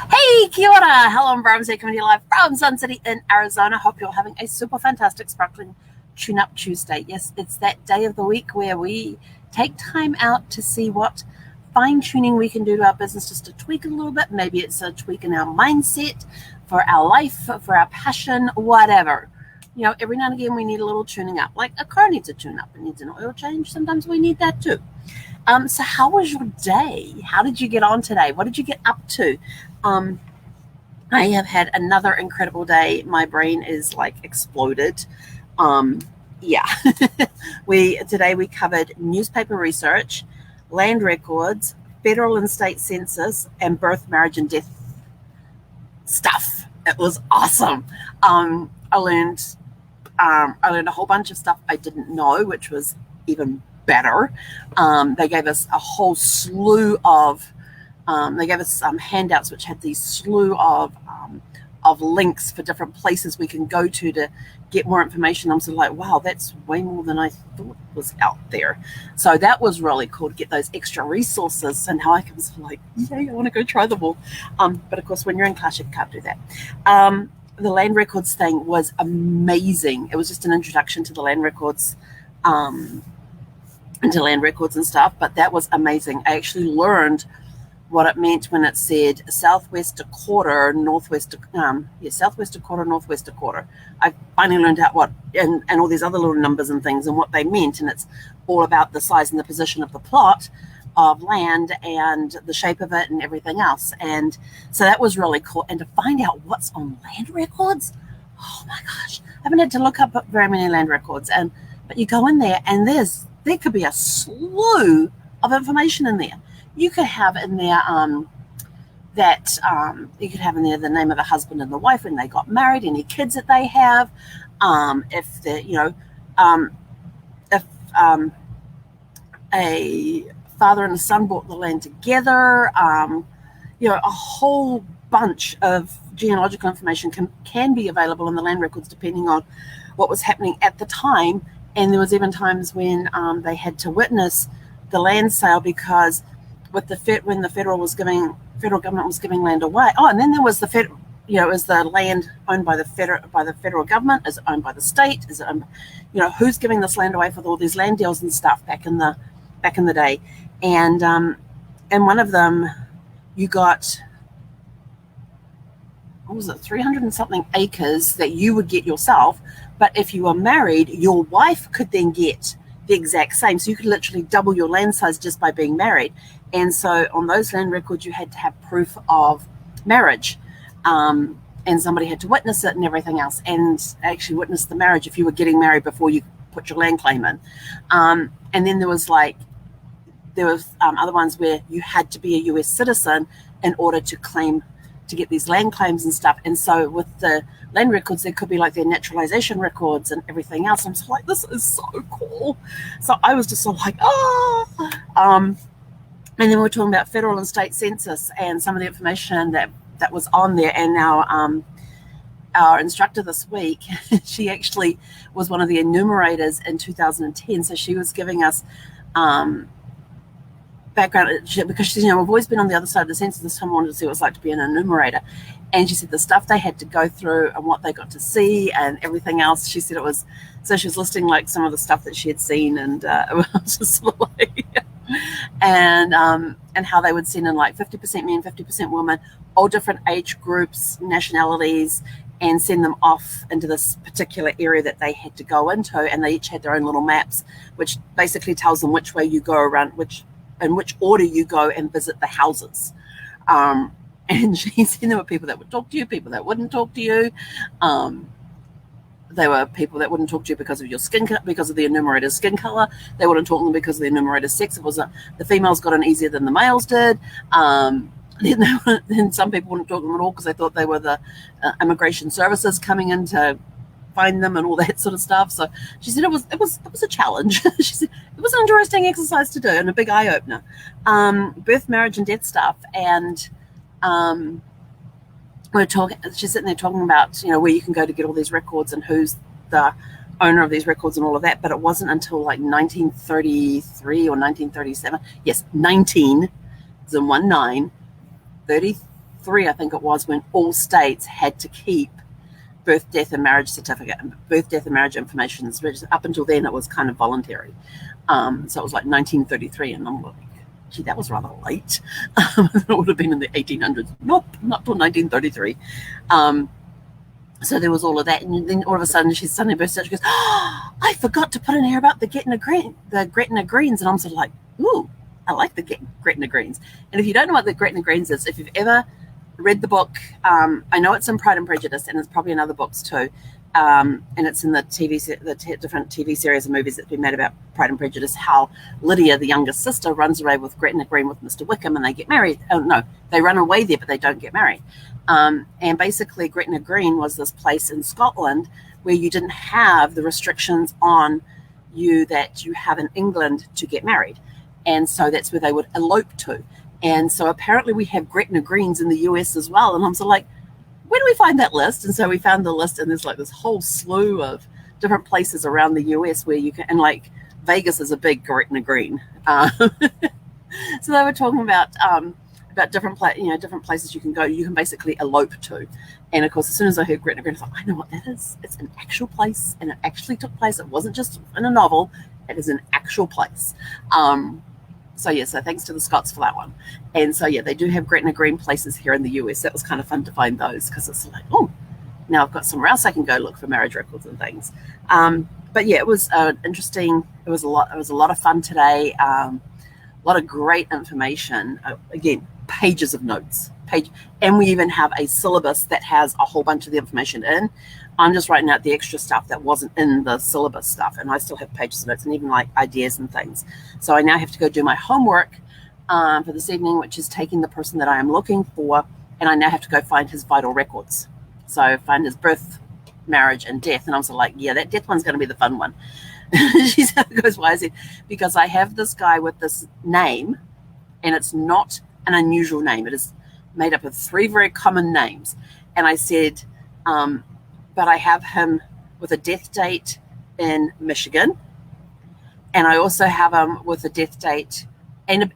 Hey, kia ora. Helen, Brahms here, coming to you live from Sun City in Arizona. Hope you're having a super fantastic, sparkling tune-up Tuesday. Yes, it's that day of the week where we take time out to see what fine-tuning we can do to our business just to tweak a little bit. Maybe it's a tweak in our mindset, for our life, for our passion, whatever. You know, every now and again we need a little tuning up. Like a car needs a tune-up. It needs an oil change. Sometimes we need that too. So how was your day? How did you get on today? What did you get up to? I have had another incredible day. My brain is like exploded. Yeah. Today we covered newspaper research, land records, federal and state census, and birth, marriage, and death stuff. It was awesome. I learned a whole bunch of stuff I didn't know, which was even better. They gave us a whole slew of they gave us some handouts which had these slew of links for different places we can go to get more information. I'm sort of like, wow, that's way more than I thought was out there. So that was really cool to get those extra resources, and how I can sort of like, yay, I want to go try them all. But of course, when you're in class, you can't do that. The land records thing was amazing. It was just an introduction to the land records, into land records and stuff, but that was amazing. I actually learned what it meant when it said Southwest Dakota, Northwest Dakota, Northwest Dakota. I finally learned out what, and all these other little numbers and things and what they meant, and it's all about the size and the position of the plot of land and the shape of it and everything else. And so that was really cool. And to find out what's on land records, oh my gosh, I haven't had to look up very many land records, but you go in there and there could be a slew of information in there. You could have in there you could have in there the name of the husband and the wife when they got married, any kids that they have, if a father and a son bought the land together, a whole bunch of genealogical information can be available in the land records depending on what was happening at the time. And there was even times when they had to witness the land sale, because when the federal government was giving land away. Oh, and then there was is the land owned by the federal government? Is it owned by the state? Is it who's giving this land away for all these land deals and stuff back in the day? And one of them, you got, what was it, 300 and something acres that you would get yourself. But if you were married, your wife could then get the exact same. So you could literally double your land size just by being married. And so on those land records, you had to have proof of marriage. And somebody had to witness it and everything else, and actually witness the marriage if you were getting married before you put your land claim in. And then there was other ones where you had to be a US citizen in order to get these land claims and stuff. And so with the land records, there could be like their naturalization records and everything else. I'm just like, this is so cool. So I was just sort of like, and then we're talking about federal and state census and some of the information that was on there. And now our instructor this week, she actually was one of the enumerators in 2010. So she was giving us background, because we've always been on the other side of the census. This time I wanted to see what it was like to be an enumerator. And she said the stuff they had to go through and what they got to see and everything else. She said it was, so she was listing like some of the stuff that she had seen, and it was just like, and how they would send in like 50% men, 50% women, all different age groups, nationalities, and send them off into this particular area that they had to go into. And they each had their own little maps, which basically tells them which way you go around, in which order you go and visit the houses. And she said there were people that would talk to you, people that wouldn't talk to you. There were people that wouldn't talk to you because of your skin, because of the enumerator's skin color. They wouldn't talk to them because of the enumerator's sex. It was the females got in easier than the males did. Then some people wouldn't talk to them at all because they thought they were the immigration services coming in to find them and all that sort of stuff. So she said it was a challenge. She said it was an interesting exercise to do and a big eye opener. Birth, marriage, and death stuff. And she's sitting there talking about, where you can go to get all these records and who's the owner of these records and all of that, but it wasn't until like 1933 or 1937. Yes, 19, as in 19, 33, I think it was, when all states had to keep birth, death, and marriage certificate and birth, death, and marriage information. Up until then, it was kind of voluntary. So it was like 1933, and I'm like, gee, that was rather late. It would have been in the 1800s. Nope, not till 1933. So there was all of that, and then all of a sudden she's suddenly burst out. She goes, "Oh, I forgot to put in here about the Gretna Greens," and I'm sort of like, "Ooh, I like the Gretna Greens." And if you don't know what the Gretna Greens is, if you've ever read the book, I know it's in Pride and Prejudice, and it's probably in other books too, and it's in the different TV series and movies that's been made about Pride and Prejudice. How Lydia, the youngest sister, runs away with Gretna Green with Mr. Wickham, and they get married. Oh no, they run away there, but they don't get married. And basically, Gretna Green was this place in Scotland where you didn't have the restrictions on you that you have in England to get married. And so that's where they would elope to. And so apparently we have Gretna Greens in the US as well. And I'm sort of like, where do we find that list? And so we found the list, and there's like this whole slew of different places around the US where you can, and like Vegas is a big Gretna Green. So they were talking about different places you can go. You can basically elope to. And of course, as soon as I heard Gretna Green, I thought, I know what that is. It's an actual place, and it actually took place. It wasn't just in a novel. It is an actual place. So thanks to the Scots for that one. And so, yeah, they do have Gretna Green places here in the US. That was kind of fun to find those, because it's like, oh, now I've got somewhere else I can go look for marriage records and things. But yeah, it was interesting. It was a lot of fun today. A lot of great information. Again, pages of notes. And we even have a syllabus that has a whole bunch of the information in. I'm just writing out the extra stuff that wasn't in the syllabus stuff, and I still have pages of notes and even like ideas and things. So I now have to go do my homework for this evening, which is taking the person that I am looking for, and I now have to go find his vital records. So find his birth, marriage, and death. And I'm sort of like, yeah, that death one's going to be the fun one. She goes, why is it? Because I have this guy with this name, and it's not an unusual name. It is made up of 3 very common names. And I said, but I have him with a death date in Michigan, and I also have him with a death date and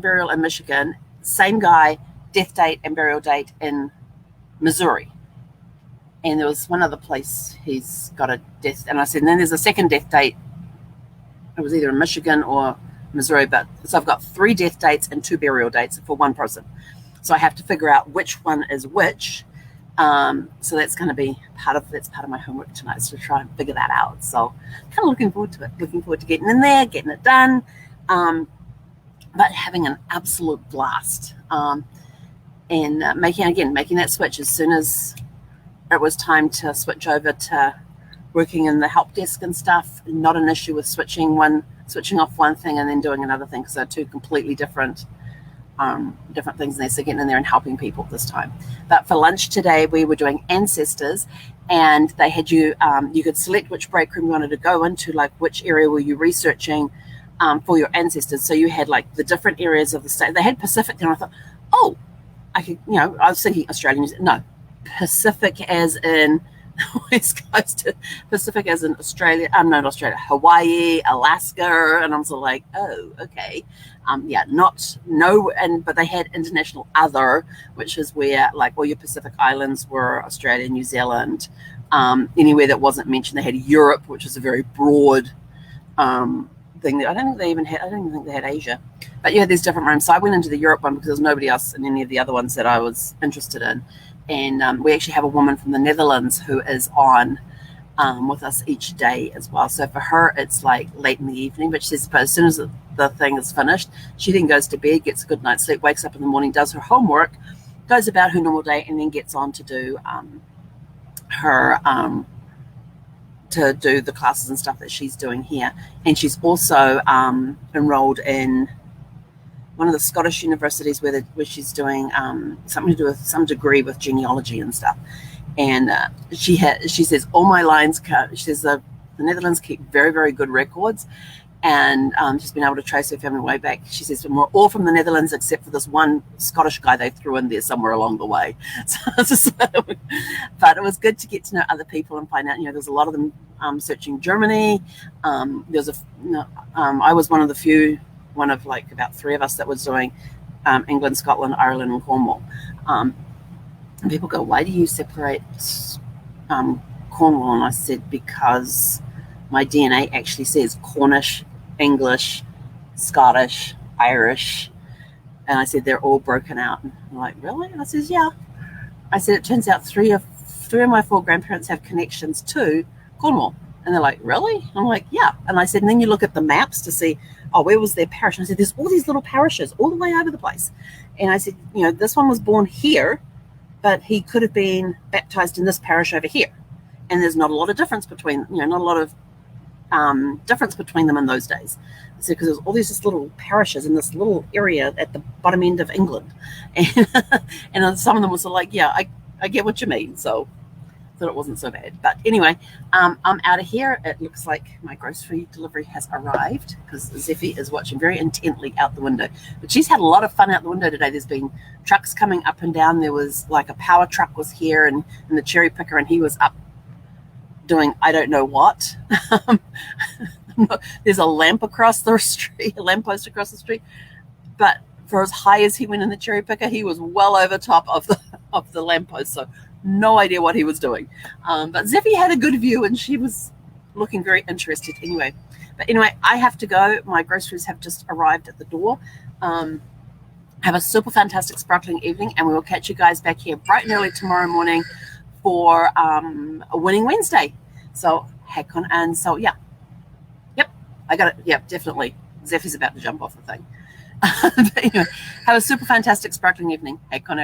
burial in Michigan. Same guy, death date and burial date in Missouri. And there was one other place he's got a death. And I said, and then there's a second death date. It was either in Michigan or Missouri. So I've got 3 death dates and 2 burial dates for one person. So I have to figure out which one is which. So that's going to be part of my homework tonight, is to try and figure that out. So kind of looking forward to it. Looking forward to getting in there, getting it done. But having an absolute blast. And making that switch as soon as it was time to switch over to working in the help desk and stuff. Not an issue with switching off one thing and then doing another thing, because they're 2 completely different things. And they're getting in there and helping people this time. But for lunch today, we were doing ancestors, and they had you could select which break room you wanted to go into, like which area were you researching for your ancestors. So you had like the different areas of the state. They had Pacific, and I thought, oh, I could, I was thinking Australian. No, Pacific as in West Coast, Pacific as in Australia. Not Australia, Hawaii, Alaska, and I'm sort of like, oh, okay. But they had international other, which is where like all your Pacific islands were Australia, New Zealand, anywhere that wasn't mentioned. They had Europe, which is a very broad thing. I don't even think they had Asia. But yeah, there's different rooms. So I went into the Europe one because there's nobody else in any of the other ones that I was interested in. And we actually have a woman from the Netherlands who is on with us each day as well. So for her, it's like late in the evening, but she says, but as soon as the thing is finished, she then goes to bed, gets a good night's sleep, wakes up in the morning, does her homework, goes about her normal day, and then gets on to do the classes and stuff that she's doing here. And she's also enrolled in one of the Scottish universities where she's doing something to do with some degree with genealogy and stuff. And she says all my lines. She says the Netherlands keep very, very good records, and just been able to trace her family way back. She says we're all from the Netherlands except for this one Scottish guy they threw in there somewhere along the way. But it was good to get to know other people and find out, there's a lot of them searching Germany. I was one of the few, one of like about 3 of us that was doing England, Scotland, Ireland, and Cornwall. And people go, why do you separate Cornwall? And I said, because my DNA actually says Cornish, English, Scottish, Irish. And I said, they're all broken out. And I'm like, really? And I says, yeah. I said, it turns out three of my 4 grandparents have connections to Cornwall. And they're like, really? I'm like, yeah. And I said, and then you look at the maps to see, where was their parish? And I said, there's all these little parishes all the way over the place. And I said, this one was born here, but he could have been baptized in this parish over here. And there's not a lot of difference between, not a lot of difference between them in those days. So because there's all these just little parishes in this little area at the bottom end of England, and some of them was like, yeah, I get what you mean. So I thought it wasn't so bad. But anyway, I'm out of here. It looks like my grocery delivery has arrived because Zeffie is watching very intently out the window. But she's had a lot of fun out the window today. There's been trucks coming up and down. There was like a power truck was here and the cherry picker, and he was up doing I don't know what. There's a lamp across the street, a lamppost across the street, but for as high as he went in the cherry picker, he was well over top of the lamppost, so no idea what he was doing. But Zeffie had a good view, and she was looking very interested anyway. But anyway, I have to go. My groceries have just arrived at the door. Have a super fantastic sparkling evening, and we will catch you guys back here bright and early tomorrow morning for a Winning Wednesday. So heck on, and so yeah. Yep, I got it. Yep, definitely. Zeffie's about to jump off the thing. But anyway, have a super fantastic sparkling evening. Heck on.